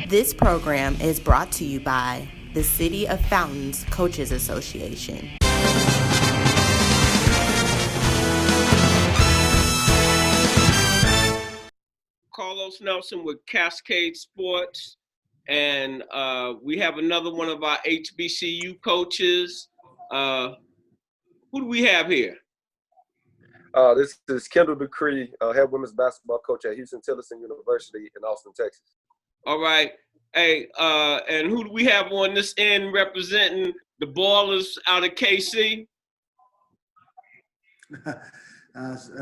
This program is brought to you by the City of Fountains Coaches Association. Carlos Nelson with Cascade Sports, and we have another one of our HBCU coaches. Who do we have here? This is Kendall Ducree, head women's basketball coach at Tillotson University in Austin, Texas. All right. Hey, and who do we have on this end representing the Ballers out of KC?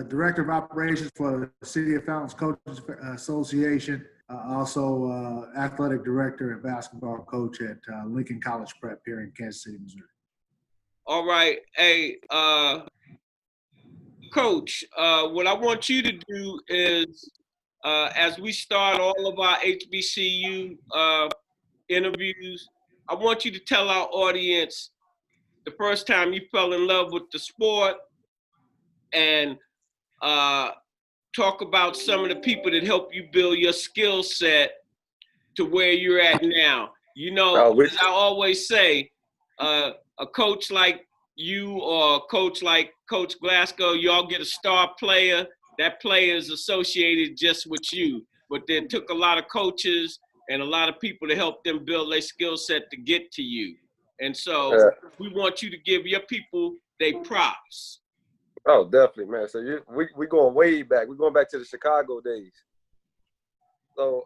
Director of Operations for the City of Fountains Coaches Association, also athletic director and basketball coach at Lincoln College Prep here in Kansas City, Missouri. All right. Hey, Coach, what I want you to do is, as we start all of our HBCU interviews, I want you to tell our audience the first time you fell in love with the sport, and talk about some of the people that help you build your skill set to where you're at now. You know, as I always say, a coach like you or a coach like Coach Glasgow, y'all get a star player. That player is associated just with you. But it took a lot of coaches and a lot of people to help them build their skill set to get to you. And so we want you to give your people their props. Oh, definitely, man. So we going way back. We're going back to the Chicago days. So,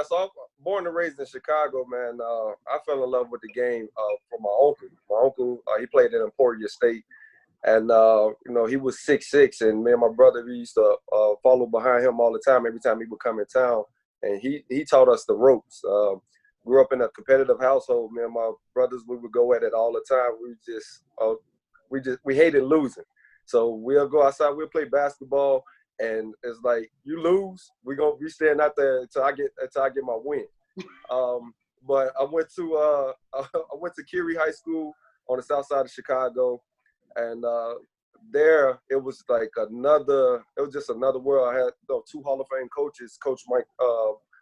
so I'm born and raised in Chicago, man. I fell in love with the game from my uncle. My uncle, he played at Emporia State. And, he was 6'6", and me and my brother, we used to follow behind him all the time every time he would come in town. And he taught us the ropes. Grew up in a competitive household. Me and my brothers, we would go at it all the time. We hated losing. So we'll go outside, we'll play basketball, and it's like, you lose, we stand out there until I get my win. But I went to Curie High School on the south side of Chicago, and there it was just another world. I had two Hall of Fame coaches, Coach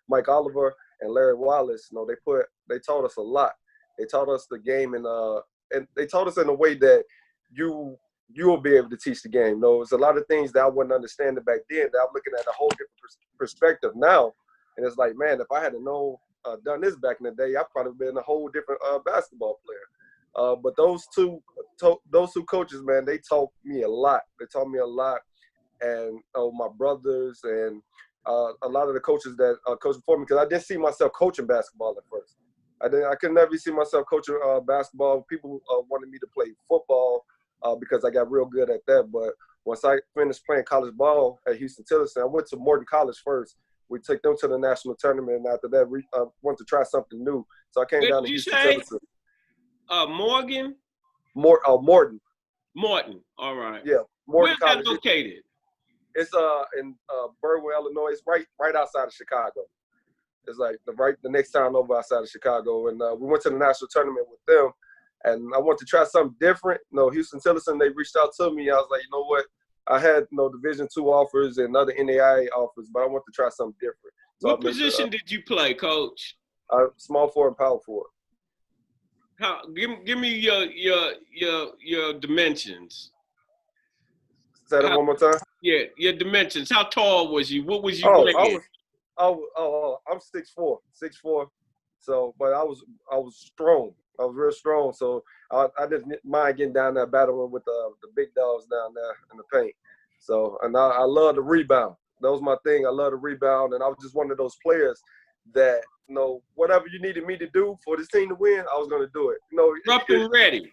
Mike Oliver and Larry Wallace. They taught us a lot. They taught us the game, and they taught us in a way that you will be able to teach the game. It's a lot of things that I wasn't understanding back then that I'm looking at a whole different perspective now. And it's like, man, if I had done this back in the day, I'd probably been a whole different basketball player. But those two coaches, man, they taught me a lot. They taught me a lot. And my brothers and a lot of the coaches that coached before me, because I didn't see myself coaching basketball at first. I could never see myself coaching basketball. People wanted me to play football, because I got real good at that. But once I finished playing college ball at Huston-Tillotson, I went to Morton College first. We took them to the national tournament, and after that, we wanted to try something new. So I came down to Huston-Tillotson. Morgan? Morton. Morton, all right. Yeah, Morton Where's College. that located? It's in Berwyn, Illinois. It's right outside of Chicago. It's like the next town over outside of Chicago. And we went to the national tournament with them. And I wanted to try something different. Huston-Tillotson, they reached out to me. I was like, you know what? I had Division II offers and other NAIA offers, but I wanted to try something different. So what position did you play, Coach? Small forward and power forward. Give me your dimensions. Say that one more time. Yeah, your dimensions. How tall was you? What was you weighing? I'm 6'4". So, but I was strong. I was real strong, so I didn't mind getting down there battling with the big dogs down there in the paint. So, and I love the rebound. That was my thing. I love the rebound, and I was just one of those players that, whatever you needed me to do for this team to win, I was going to do it. Rough and ready.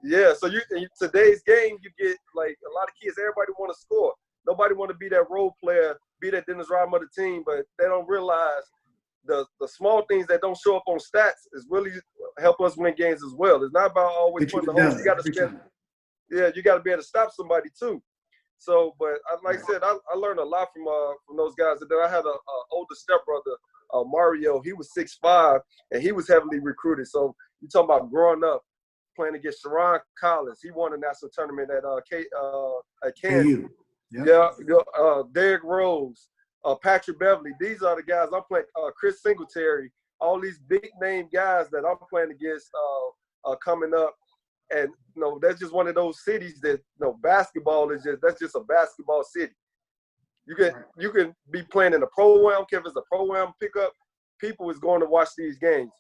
Yeah, so in today's game, you get, like, a lot of kids, everybody want to score. Nobody want to be that role player, be that Dennis Rodman of the team, but they don't realize the small things that don't show up on stats is really help us win games as well. It's not about always putting the whole. You got to be able to stop somebody too. So, but like I said, I learned a lot from those guys. And then I had an older stepbrother, Mario. He was 6'5", and he was heavily recruited. So you talking about growing up playing against Sharon Collins. He won a national tournament at Kansas. Yeah, Derrick Rose. Patrick Beverly. These are the guys I'm playing. Chris Singletary. all these big name guys that I'm playing against coming up. And, that's just one of those cities that, basketball is that's just a basketball city. You can be playing in a pro-am, if it's a pro-am pickup, people is going to watch these games.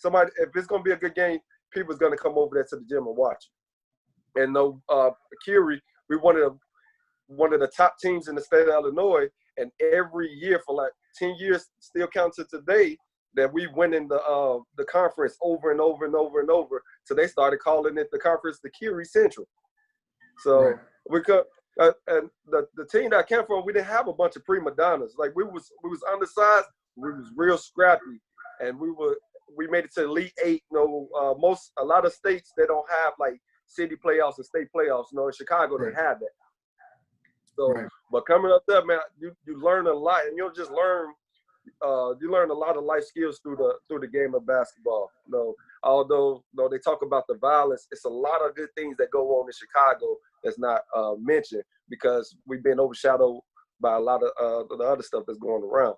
If it's going to be a good game, people is going to come over there to the gym and watch it. And Curie, we one of the top teams in the state of Illinois, and every year for like 10 years, still counts to today, that we win in the conference over and over and over and over. So they started calling it the conference the Curie Central. So we could, and the team that I came from, we didn't have a bunch of prima donnas. Like we was undersized, we was real scrappy, and we made it to Elite Eight. A lot of states, they don't have like city playoffs and state playoffs. In Chicago they had that. So, but coming up there, man, you learn a lot, and you don't just learn. You learn a lot of life skills through the game of basketball. Although they talk about the violence, it's a lot of good things that go on in Chicago that's not mentioned because we've been overshadowed by a lot of the other stuff that's going around.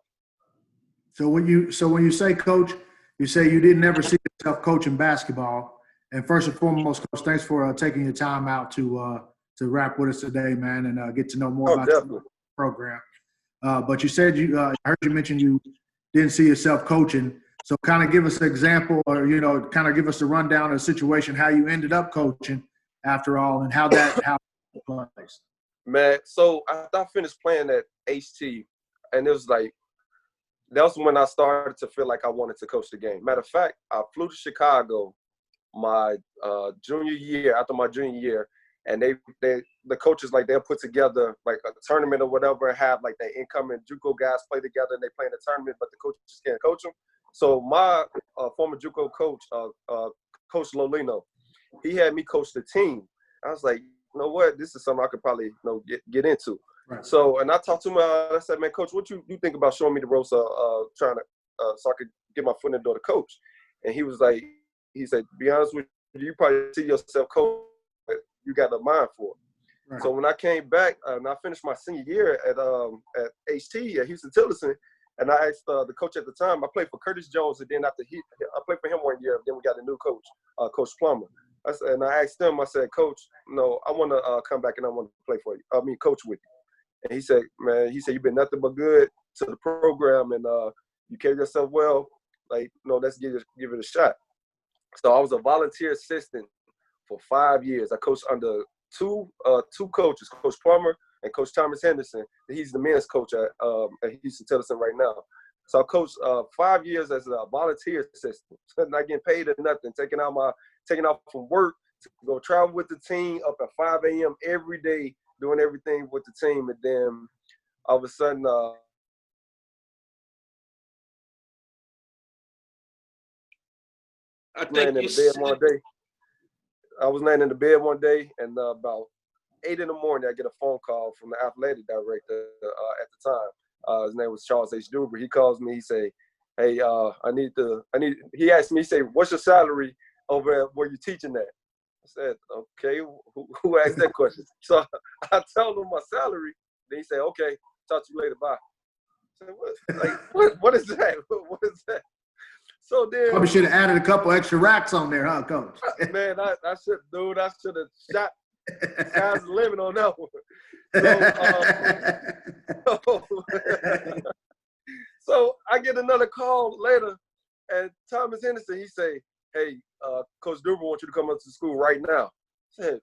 So when you say coach, you say you didn't ever see yourself coaching basketball. And first and foremost, Coach, thanks for taking your time out to rap with us today, man, and get to know more about the program. But you said I heard you mention you didn't see yourself coaching. So kind of give us an example, or kind of give us a rundown of the situation, how you ended up coaching after all, and how it plays. Man, so after I finished playing at HT, and it was like that was when I started to feel like I wanted to coach the game. Matter of fact, I flew to Chicago my junior year, after my junior year, and the coaches, like, they'll put together like a tournament or whatever and have like the incoming JUCO guys play together and they play in the tournament, but the coaches can't coach them. So my former JUCO coach, Coach Lolino, he had me coach the team. I was like, you know what, this is something I could probably get into. Right. So, and I talked to him, I said, man, Coach, what you think about showing me the ropes trying to so I could get my foot in the door to coach? And he was like, he said, to be honest with you, you probably see yourself coach, but you got a mind for it. Right. So when I came back and I finished my senior year at HT at Huston Tillotson, and I asked the coach at the time, I played for Curtis Jones, and then after I played for him 1 year, then we got a new coach, Coach Plummer. And I asked him, I said, Coach, I want to come back and I want to play for you. Coach with you. And he said, man, you've been nothing but good to the program, and you carry yourself well. Like, let's give it a shot. So I was a volunteer assistant for 5 years. I coached under two coaches, Coach Plummer and Coach Thomas Henderson. He's the men's coach at Huston Tillotson right now. So I coached 5 years as a volunteer assistant, not getting paid or nothing, taking off from work to go travel with the team up at 5 a.m. every day, doing everything with the team. And then all of a sudden, I was laying in the bed one day, and about 8 in the morning, I get a phone call from the athletic director at the time. His name was Charles H. Ducree. He calls me. He say, "Hey, he asked me. He say, what's your salary over where you teaching at?" I said, "Okay, who asked that question?" So I told him my salary. Then he said, "Okay, talk to you later. Bye." I said, what is that? What is that? So then probably should have added a couple extra racks on there, huh, Coach? Man, I should have shot sky's the limit on that one. So I get another call later, and Thomas Henderson, he say, "Hey, Coach Duber wants you to come up to school right now." I said,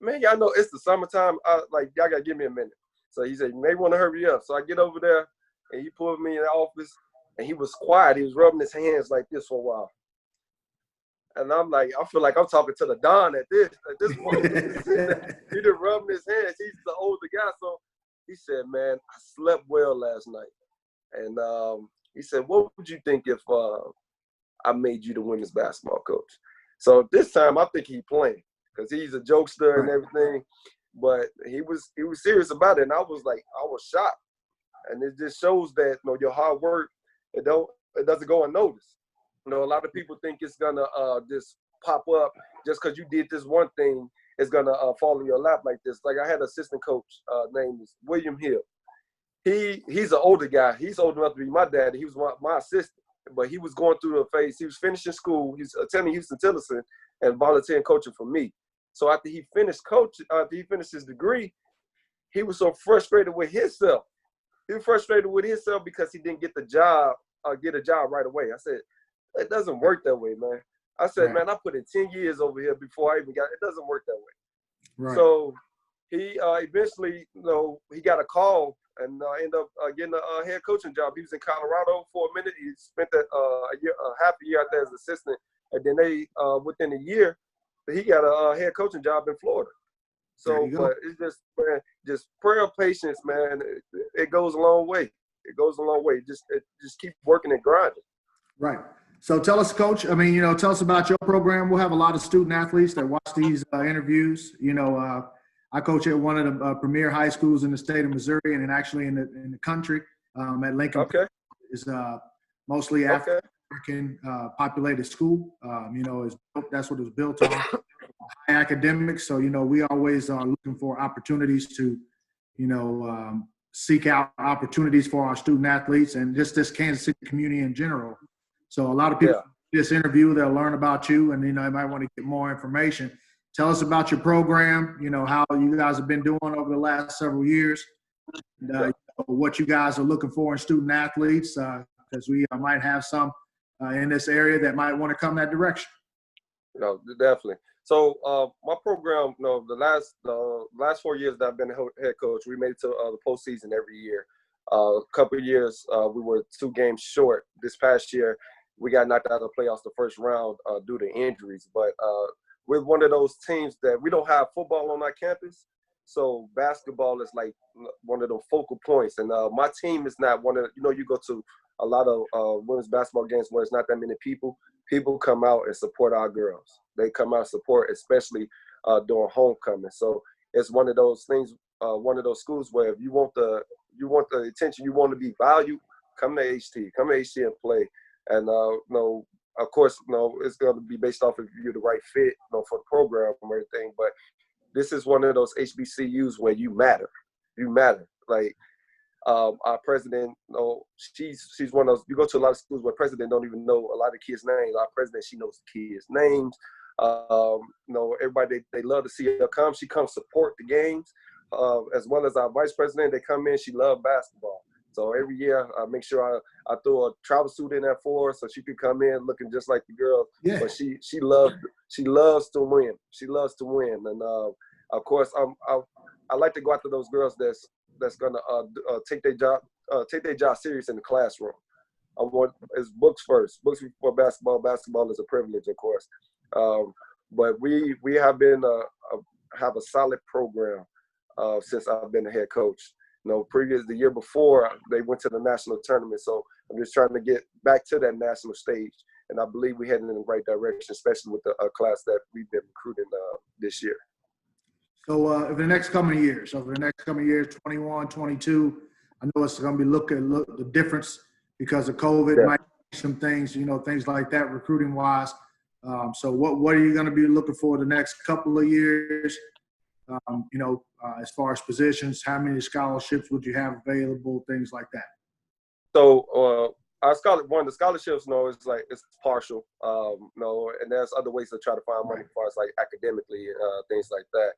"Man, y'all know it's the summertime. Y'all gotta give me a minute." So he said, "You may want to hurry up." So I get over there, and he pulled me in the office, and he was quiet. He was rubbing his hands like this for a while. And I'm like, I feel like I'm talking to the Don at this point. He just rubbing his hands. He's the older guy. So he said, "Man, I slept well last night." And he said, "What would you think if I made you the women's basketball coach?" So this time I think he playing because he's a jokester and everything. But he was serious about it. And I was shocked. And it just shows that, your hard work, it doesn't go unnoticed. A lot of people think it's gonna just pop up just because you did this one thing. It's gonna fall in your lap like this. Like I had an assistant coach named William Hill. He's an older guy. He's old enough to be my daddy. He was my assistant. but he was going through the phase. He was finishing school. He's attending Huston Tillotson and volunteering coaching for me. So after he finished his degree, he was so frustrated with himself. He was frustrated with himself because he didn't get a job right away. I said, it doesn't work that way, man. I said, man, I put in 10 years over here before I even got it. Doesn't work that way. Right. So he eventually, he got a call and ended up getting a head coaching job. He was in Colorado for a minute. He spent that half a year out there as assistant. And then within a year, he got a head coaching job in Florida. So, but it's just, man, just prayer, patience, man. It goes a long way. It goes a long way. Just keep working and grinding. Right. So tell us, Coach, tell us about your program. We'll have a lot of student athletes that watch these interviews. I coach at one of the premier high schools in the state of Missouri and actually in the country at Lincoln. Okay. It's mostly African populated school. That's what it was built on. High academics. So, we always are looking for opportunities to, seek out opportunities for our student athletes and just this Kansas City community in general. So a lot of people this interview, they'll learn about you and, they might want to get more information. Tell us about your program, how you guys have been doing over the last several years, and, what you guys are looking for in student athletes, because we might have some in this area that might want to come that direction. Definitely. So my program, the last 4 years that I've been a head coach, we made it to the postseason every year. A couple of years, we were 2 games short. This past year, we got knocked out of the playoffs the first round due to injuries. But we're one of those teams that we don't have football on our campus. So basketball is like one of the focal points. And my team is not one of, you go to a lot of women's basketball games where it's not that many people. People come out and support our girls. They come out and support, especially during homecoming. So it's one of those things, one of those schools where if you want the attention, you want to be valued, come to HT and play. And of course, it's going to be based off if you're the right fit, for the program and everything. But this is one of those HBCUs where you matter. You matter. Like our president, she's one of those. You go to a lot of schools where president don't even know a lot of kids' names. Our president, she knows the kids' names. Everybody they love to see her come. She comes support the games, as well as our vice president. They come in. She loves basketball. So every year I make sure I throw a travel suit in there for her so she can come in looking just like the girls. Yeah. But she loves to win. She loves to win. And of course I like to go after those girls that's gonna take their job serious in the classroom. It's books first. Books before basketball. Basketball is a privilege, of course. But we have been have a solid program since I've been the head coach. The year before, they went to the national tournament. So I'm just trying to get back to that national stage. And I believe we're heading in the right direction, especially with the class that we've been recruiting this year. So over the next coming years, 21, 22, I know it's going to be look the difference because of COVID, might be some things, things like that recruiting-wise. So what are you going to be looking for the next couple of years? As far as positions, how many scholarships would you have available, things like that? So the scholarships, it's partial, and there's other ways to try to find money as far as like academically, things like that.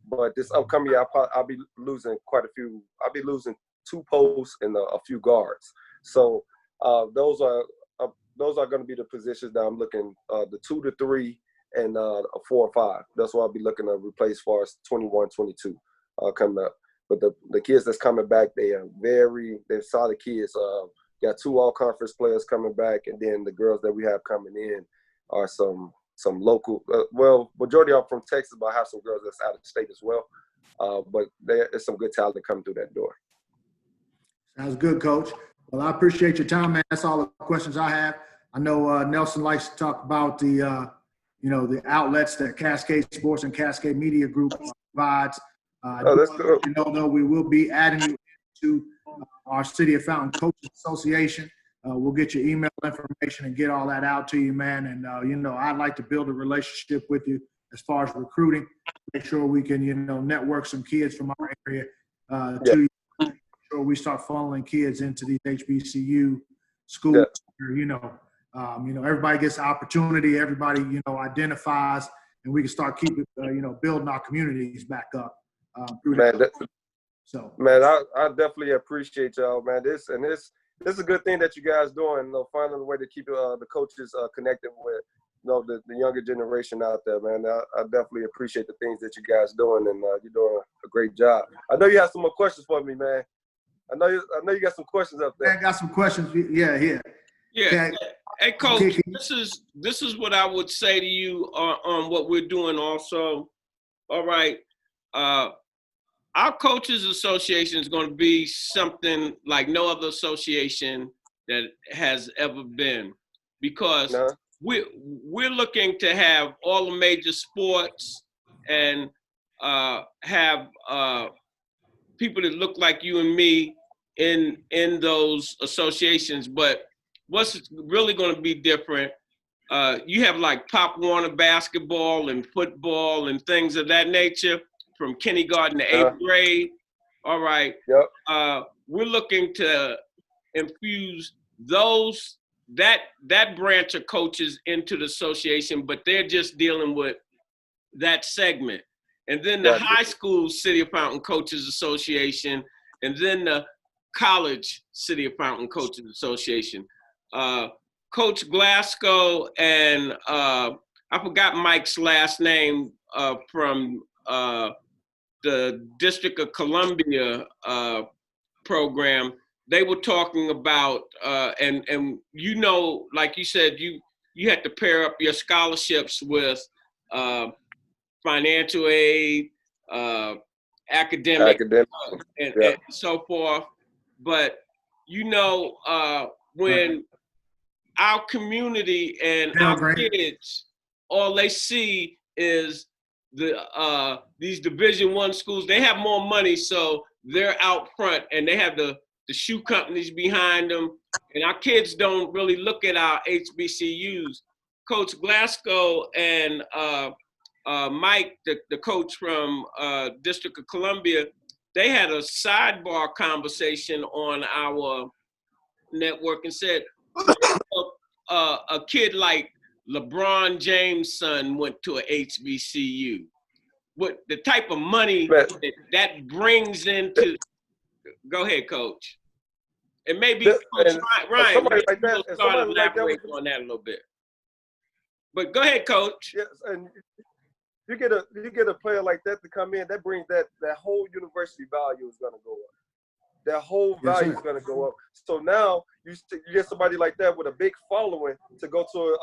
But this upcoming year, I'll be losing quite a few. I'll be losing 2 posts and a few guards. So those are going to be the positions that I'm looking, the 2 to 3 and a 4 or 5. That's what I'll be looking to replace as far as 21, 22 coming up. But the kids that's coming back, they're solid kids. Got 2 all-conference players coming back, and then the girls that we have coming in are some local. Majority are from Texas, but I have some girls that's out of state as well. But there's some good talent coming through that door. Sounds good, Coach. Well, I appreciate your time, man. That's all the questions I have. I know Nelson likes to talk about the outlets that Cascade Sports and Cascade Media Group provides. That's cool. Though we will be adding you to our City of Fountain Coaches Association. We'll get your email information and get all that out to you, man. And, I'd like to build a relationship with you as far as recruiting, make sure we can, network some kids from our area to make sure we start funneling kids into these HBCU schools everybody gets opportunity, everybody, identifies, and we can start keeping, building our communities back up through that. Man, I definitely appreciate y'all, man. This is a good thing that you guys doing, finding a way to keep the coaches connected with, the younger generation out there, man. I definitely appreciate the things that you guys doing, and you're doing a great job. I know you have some more questions for me, man. I know you got some questions up there. I got some questions. Yeah. Hey, Coach, this is what I would say to you on what we're doing also. All right. Our Coaches Association is going to be something like no other association that has ever been, because we're looking to have all the major sports and have people that look like you and me in those associations. But what's really going to be different, you have like Pop Warner basketball and football and things of that nature from kindergarten to 8th grade. All right. Yep. We're looking to infuse that branch of coaches into the association, but they're just dealing with that segment. And then the high school City of Fountain Coaches Association, and then the college City of Fountain Coaches Association. Coach Glasgow and I forgot Mike's last name from the District of Columbia program. They were talking about and like you said, you had to pair up your scholarships with financial aid, academic. And so forth. But when our community and our kids, all they see is these Division I schools. They have more money, so they're out front, and they have the shoe companies behind them. And our kids don't really look at our HBCUs. Coach Glasgow and Mike, the coach from District of Columbia, they had a sidebar conversation on our network and said, a kid like LeBron James' son went to a HBCU. What the type of money that brings into? Go ahead, Coach. And maybe Coach Ryan, like that, start elaborating on that a little bit. But go ahead, Coach. Yes, and you get a player like that to come in, that brings that whole university value is going to go up. That whole value is going to go up. So now you get somebody like that with a big following to go to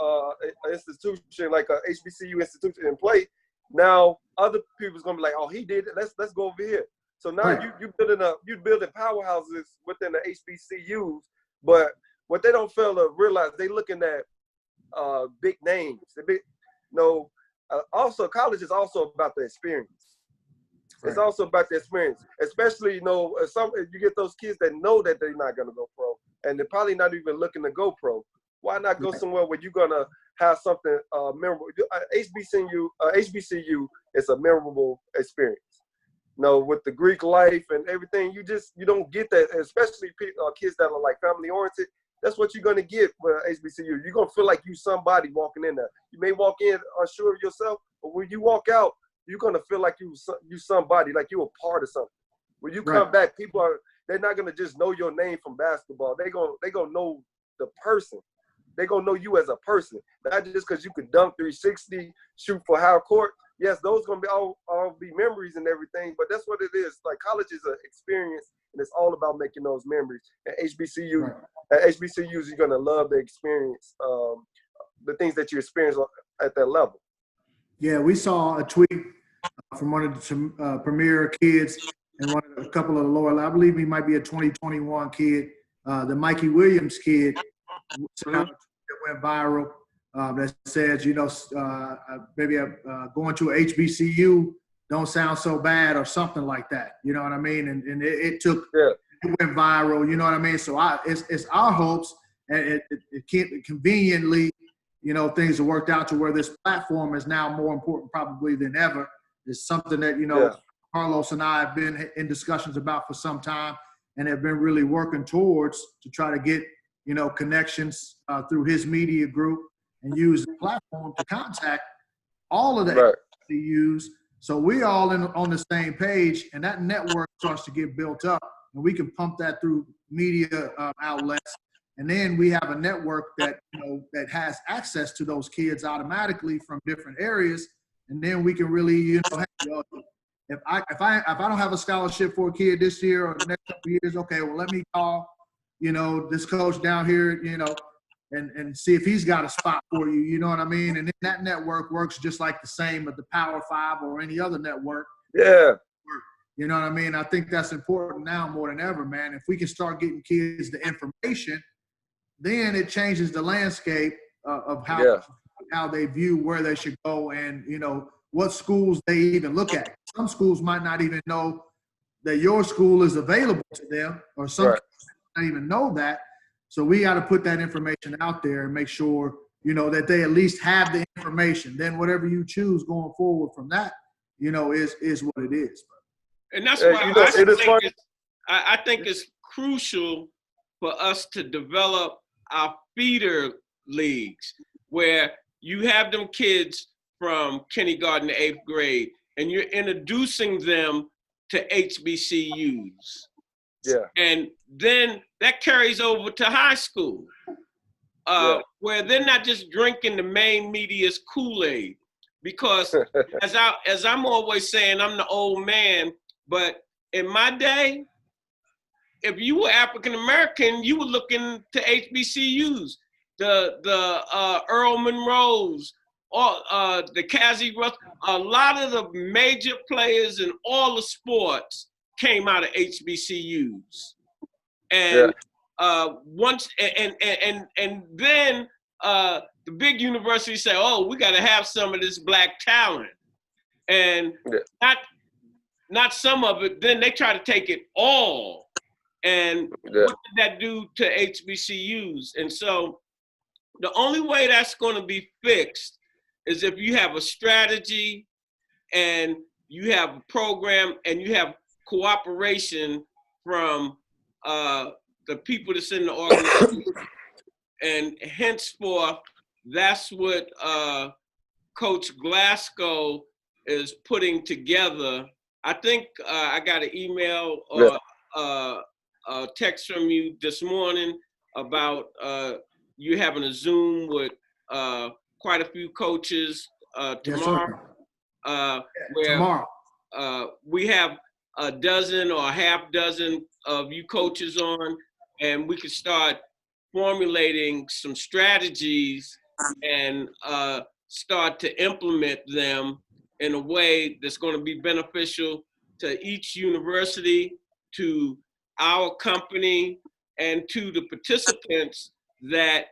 an institution like a HBCU institution and play. Now other people's going to be like, oh, he did it. Let's go over here. So now you building powerhouses within the HBCUs. But what they don't fail to realize, they looking at big names. Also, college is also about the experience. It's also about the experience, especially, you get those kids that know that they're not going to go pro, and they're probably not even looking to go pro. Why not go somewhere where you're going to have something memorable? HBCU is a memorable experience. With the Greek life and everything, you don't get that, especially kids that are like family oriented. That's what you're going to get with HBCU. You're going to feel like you somebody walking in there. You may walk in unsure of yourself, but when you walk out, you're going to feel like you somebody, like you're a part of something. When you come back, they're not going to just know your name from basketball. They're going to know the person. They're going to know you as a person, not just because you can dunk 360, shoot for half court. Yes, those going to be all be memories and everything, but that's what it is. Like, college is an experience, and it's all about making those memories. And HBCUs, you're going to love the experience, the things that you experience at that level. Yeah, we saw a tweet from one of the premier kids and a couple of the lower, I believe he might be a 2021 kid, the Mikey Williams kid that went viral. That says, maybe going to a HBCU don't sound so bad or something like that. You know what I mean? And it went viral. You know what I mean? So it's our hopes, and it conveniently, things have worked out to where this platform is now more important probably than ever. It's something that, Carlos and I have been in discussions about for some time and have been really working towards to try to get, connections through his media group and use the platform to contact all of the HBCUs. So we all on the same page, and that network starts to get built up, and we can pump that through media outlets. And then we have a network that that has access to those kids automatically from different areas. And then we can really, if I don't have a scholarship for a kid this year or the next couple of years, okay, well, let me call, this coach down here, and see if he's got a spot for you. You know what I mean? And then that network works just like the same at the Power Five or any other network. Yeah. You know what I mean? I think that's important now more than ever, man. If we can start getting kids the information, then it changes the landscape of how they view where they should go and, what schools they even look at. Some schools might not even know that your school is available to them, or some Right. don't even know that. So we got to put that information out there and make sure, that they at least have the information. Then whatever you choose going forward from that, is what it is. And that's why I think it's crucial for us to develop our feeder leagues where you have them kids from kindergarten to 8th grade and you're introducing them to HBCUs. Yeah. And then that carries over to high school where they're not just drinking the main media's Kool-Aid. Because as I'm always saying, I'm the old man, but in my day, if you were African American, you were looking to HBCUs, the Earl Monroes, or the Cassie Russ. A lot of the major players in all the sports came out of HBCUs, and once and then the big universities say, "Oh, we got to have some of this black talent," and not some of it. Then they try to take it all. And what did that do to HBCUs? And so the only way that's going to be fixed is if you have a strategy and you have a program and you have cooperation from the people that's in the organization. And henceforth, that's what Coach Glasgow is putting together. I think I got an email or a text from you this morning about you having a Zoom with quite a few coaches tomorrow. Tomorrow. We have a dozen or a half dozen of you coaches on, and we can start formulating some strategies and start to implement them in a way that's going to be beneficial to each university, to our company, and to the participants that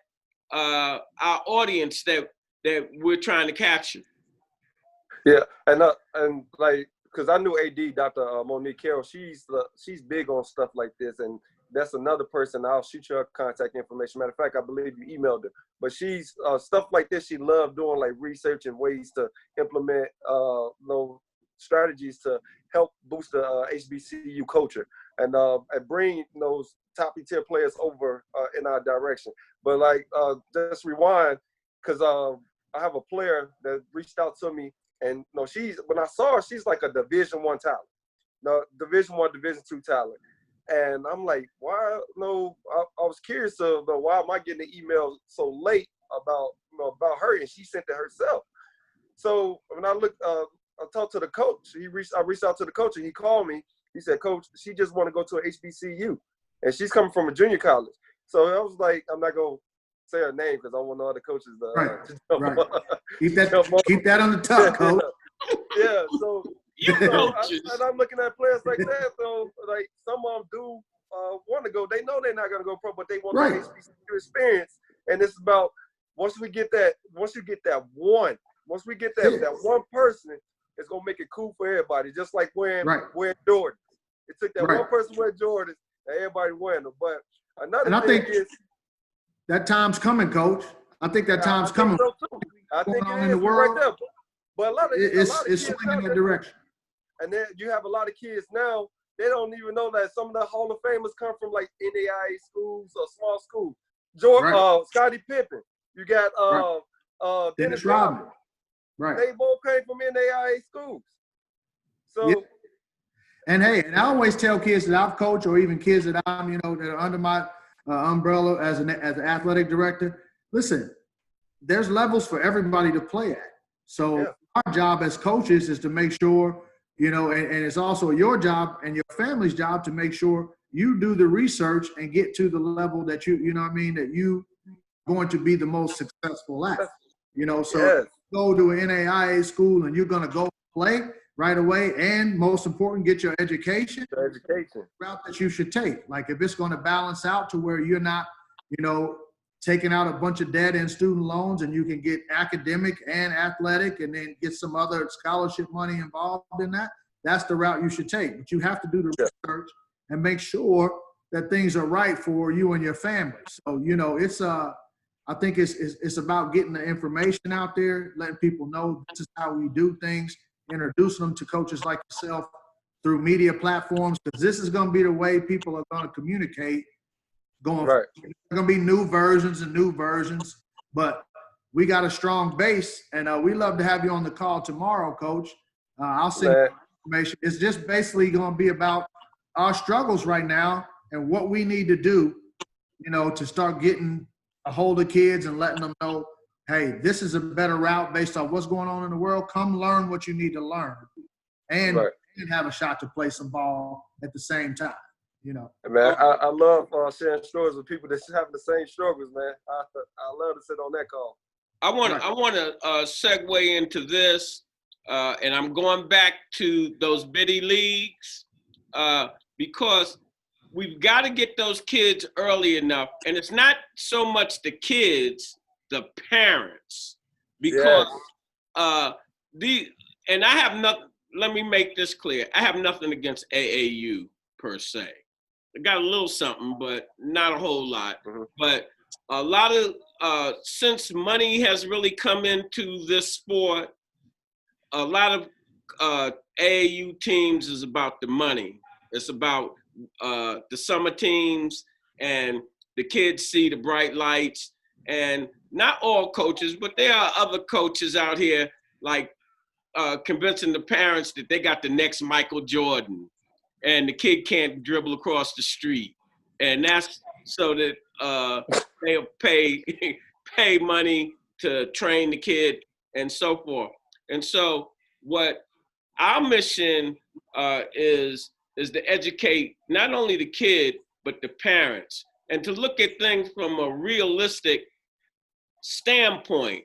our audience that we're trying to capture. Yeah, and like, because I knew AD, Dr. Monique Carroll, she's big on stuff like this, and that's another person. I'll shoot you her contact information. Matter of fact, I believe you emailed her. But she's stuff like this. She loved doing like research and ways to implement strategies to help boost the HBCU culture and bring those top tier players over in our direction. But like, just rewind, because I have a player that reached out to me, and when I saw her, she's like a Division I talent, Division I, Division II talent. And I'm like, why? I was curious of why am I getting an email so late about her, and she sent it herself. So when I looked, I talked to the coach. I reached out to the coach, and he called me. He said, "Coach, she just want to go to an HBCU, and she's coming from a junior college." So I was like, I'm not gonna say her name because I don't want no other coaches to right. Keep that on the top, coach. Yeah. So. And I'm looking at players like that. So, like, some of them do want to go. They know they're not going to go pro, but they want the HBCU experience. And it's about once you get that one person, it's going to make it cool for everybody. Just like wearing Jordan. It took that one person wearing Jordan, and everybody wearing them. But another thing is that time's coming, Coach. I think that time's coming. So too. I think it is in the world right there. But a lot of it's swinging in that direction. And then you have a lot of kids now, they don't even know that some of the Hall of Famers come from like NAIA schools or small schools. Scottie Pippen. You got Dennis Rodman. Right. They both came from NAIA schools. So. Yeah. And hey, and I always tell kids that I've coached, or even kids that I'm, that are under my umbrella as an athletic director. Listen, there's levels for everybody to play at. So our job as coaches is to make sure, and it's also your job and your family's job to make sure you do the research and get to the level that that you going to be the most successful at. So go to an NAIA school and you're going to go play right away, and most important, get your education. Route that you should take. Like if it's going to balance out to where you're not, taking out a bunch of debt and student loans, and you can get academic and athletic, and then get some other scholarship money involved in that. That's the route you should take. But you have to do the research and make sure that things are right for you and your family. So it's I think it's about getting the information out there, letting people know this is how we do things. Introduce them to coaches like yourself through media platforms, because this is going to be the way people are going to communicate going forward. There are going to be new versions, but we got a strong base, and we love to have you on the call tomorrow, Coach. I'll send you information. It's just basically going to be about our struggles right now and what we need to do, to start getting a hold of kids and letting them know, hey, this is a better route based on what's going on in the world. Come learn what you need to learn, and have a shot to play some ball at the same time. Man, I love sharing stories with people that have the same struggles, man. I love to sit on that call. I want to segue into this, and I'm going back to those biddy leagues because we've got to get those kids early enough, and it's not so much the kids, the parents, because and I have nothing. Let me make this clear. I have nothing against AAU per se. I got a little something, but not a whole lot. Mm-hmm. But a lot of since money has really come into this sport, a lot of AAU teams is about the money. It's about the summer teams, and the kids see the bright lights. And not all coaches, but there are other coaches out here like convincing the parents that they got the next Michael Jordan, and the kid can't dribble across the street. And that's so that they'll pay money to train the kid and so forth. And so what our mission is to educate not only the kid, but the parents, and to look at things from a realistic standpoint.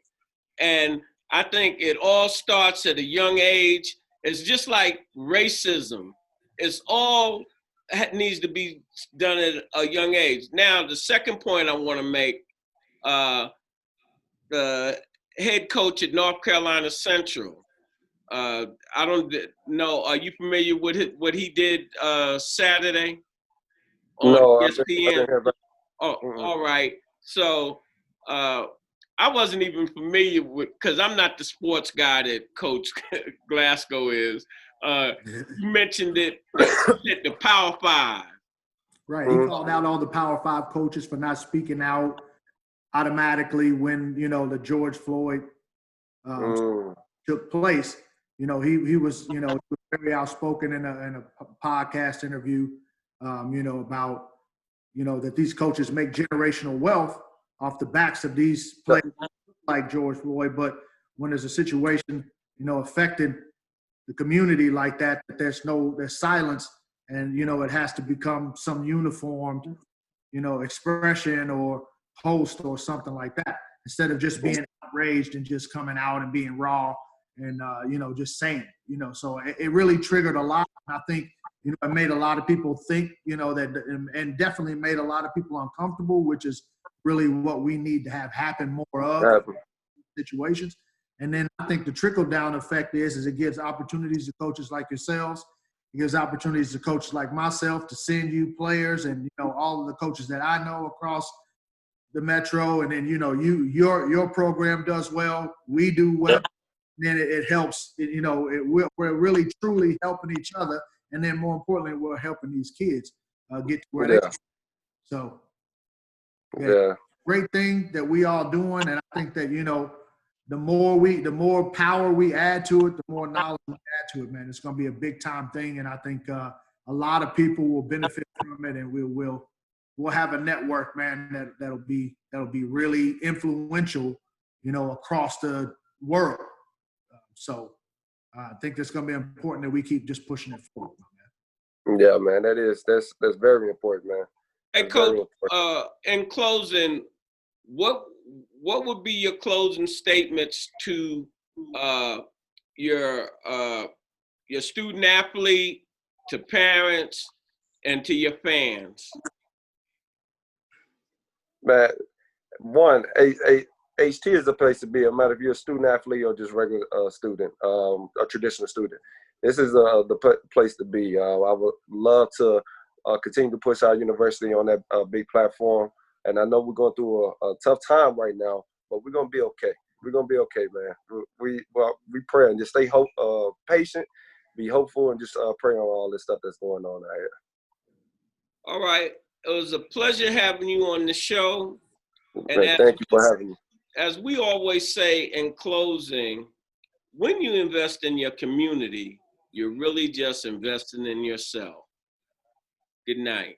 And I think it all starts at a young age. It's just like racism. It's all needs to be done at a young age. Now, the second point I want to make, the head coach at North Carolina Central, I don't know, are you familiar with what he did Saturday on ESPN? All right. So I wasn't even familiar with, because I'm not the sports guy that Coach Glasgow is. You mentioned it at the Power Five. Right. He called out all the Power Five coaches for not speaking out automatically when, the George Floyd took place. He was, very outspoken in a podcast interview, about, that these coaches make generational wealth off the backs of these players like George Floyd. But when there's a situation, affecting the community like that, there's silence, and, it has to become some uniformed, expression or post or something like that, instead of just being outraged and just coming out and being raw and, just saying, so it really triggered a lot. And I think, it made a lot of people think, that, and definitely made a lot of people uncomfortable, which is really what we need to have happen more of situations. And then I think the trickle-down effect is it gives opportunities to coaches like yourselves. It gives opportunities to coaches like myself to send you players, and, all of the coaches that I know across the metro. And then, your program does well. We do well. Then it helps, we're really, truly helping each other. And then more importantly, we're helping these kids get to where they are. So. Yeah. great thing that we all doing, and I think that, you know, the more power we add to it, the more knowledge we add to it, man. It's going to be a big time thing, and I think a lot of people will benefit from it, and we'll have a network, man, that'll be really influential, you know, across the world. So I think that's going to be important that we keep just pushing it forward, man. Yeah, man, that's very important, man. Hey, Coach, in closing, what would be your closing statements to your student athlete, to parents, and to your fans? Man, one, HT is the place to be, no matter if you're a student athlete or just regular student, a traditional student. This is the place to be. I would love to continue to push our university on that big platform. And I know we're going through a tough time right now, but we're going to be okay. We're going to be okay, man. We pray and just stay patient, be hopeful, and just pray on all this stuff that's going on out here. All right. It was a pleasure having you on the show. And thank you for having me. As we always say in closing, when you invest in your community, you're really just investing in yourself. Good night.